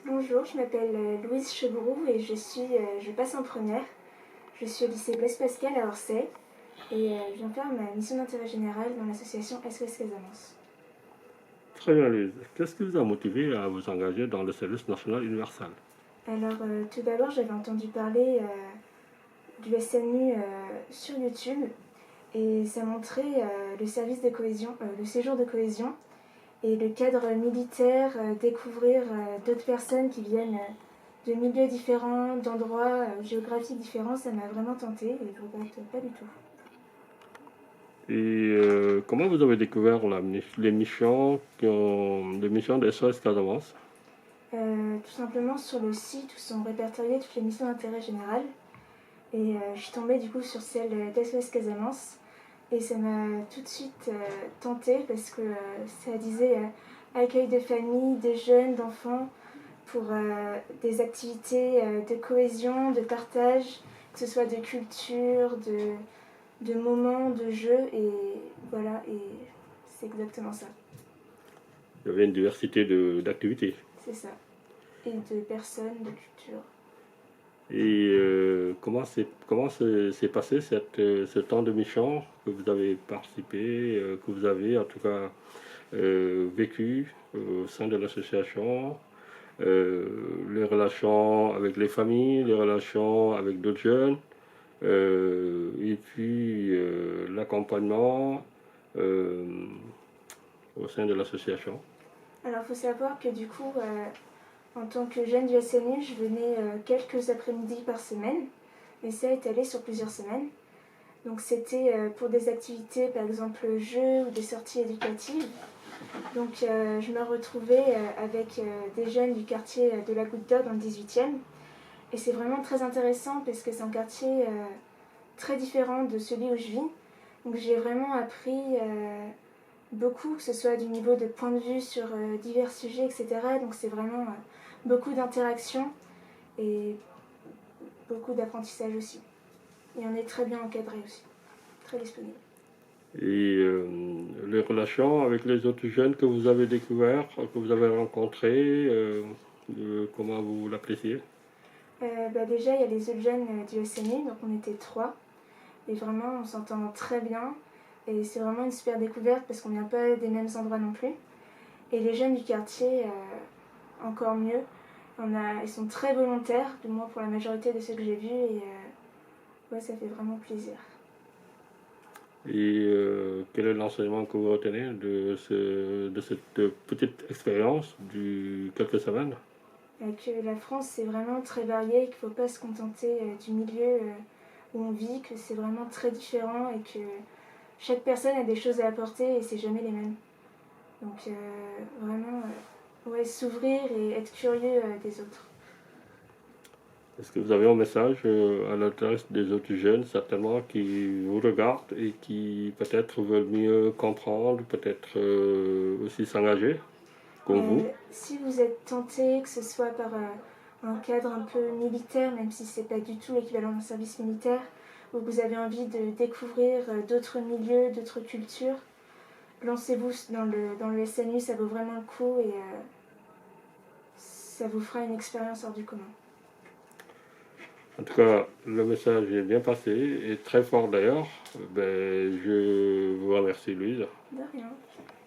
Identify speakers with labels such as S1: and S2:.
S1: Bonjour, je m'appelle Louise Chebroux et je passe en première. Je suis au lycée Blaise Pascal à Orsay et je viens faire ma mission d'intérêt général dans l'association SOS Casamance.
S2: Très bien, Louise. Qu'est-ce qui vous a motivé à vous engager dans le service national universel?
S1: Alors tout d'abord, j'avais entendu parler du SNU sur YouTube et ça montrait le service de cohésion, le séjour de cohésion et le cadre militaire, découvrir d'autres personnes qui viennent de milieux différents, d'endroits géographiques différents, ça m'a vraiment tenté et je ne regrette pas du tout.
S2: Et comment vous avez découvert les missions les missions de SOS Casamance?
S1: Tout simplement sur le site où sont répertoriées toutes les missions d'intérêt général. Et je suis tombée du coup sur celle d'SOS Casamance. Et ça m'a tout de suite tentée parce que ça disait accueil de familles, de jeunes, d'enfants, pour des activités de cohésion, de partage, que ce soit de culture, de moments, de jeux. Et voilà, et c'est exactement ça.
S2: Il y avait une diversité d'activités.
S1: C'est ça. Et de personnes, de culture.
S2: Et comment s'est passé ce temps de mission que vous avez participé, que vous avez en tout cas vécu au sein de l'association, les relations avec les familles, les relations avec d'autres jeunes, et puis l'accompagnement euh, au sein de l'association.
S1: Alors il faut savoir que du coup, en tant que jeune du SNU, je venais quelques après-midi par semaine, et ça est allé sur plusieurs semaines. Donc c'était pour des activités, par exemple jeux ou des sorties éducatives. Donc je me retrouvais avec des jeunes du quartier de la Goutte d'Or dans le 18e. Et c'est vraiment très intéressant parce que c'est un quartier très différent de celui où je vis. Donc j'ai vraiment appris beaucoup, que ce soit du niveau de point de vue sur divers sujets, etc. Donc c'est vraiment beaucoup d'interactions et beaucoup d'apprentissage aussi. Et on est très bien encadré aussi, très disponible.
S2: Et les relations avec les autres jeunes que vous avez découverts, que vous avez rencontrés, comment vous l'appréciez?
S1: Déjà, il y a les autres jeunes du SNU, donc on était trois. Et vraiment, on s'entend très bien. Et c'est vraiment une super découverte parce qu'on vient pas des mêmes endroits non plus. Et les jeunes du quartier, encore mieux. Ils sont très volontaires, du moins pour la majorité de ceux que j'ai vus. Et ouais, ça fait vraiment plaisir.
S2: Et quel est l'enseignement que vous retenez de cette petite expérience du quelques semaines?
S1: Que la France, c'est vraiment très varié, qu'il ne faut pas se contenter du milieu où on vit, que c'est vraiment très différent et que chaque personne a des choses à apporter et c'est jamais les mêmes. Donc vraiment, ouais, s'ouvrir et être curieux des autres.
S2: Est-ce que vous avez un message à l'adresse des autres jeunes, certainement, qui vous regardent et qui peut-être veulent mieux comprendre, peut-être aussi s'engager, comme vous?
S1: Si vous êtes tenté, que ce soit par un cadre un peu militaire, même si c'est pas du tout l'équivalent d'un service militaire, ou que vous avez envie de découvrir d'autres milieux, d'autres cultures, lancez-vous dans le SNU, ça vaut vraiment le coup et ça vous fera une expérience hors du commun.
S2: En tout cas, le message est bien passé et très fort d'ailleurs. Ben, je vous remercie, Louise.
S1: De rien.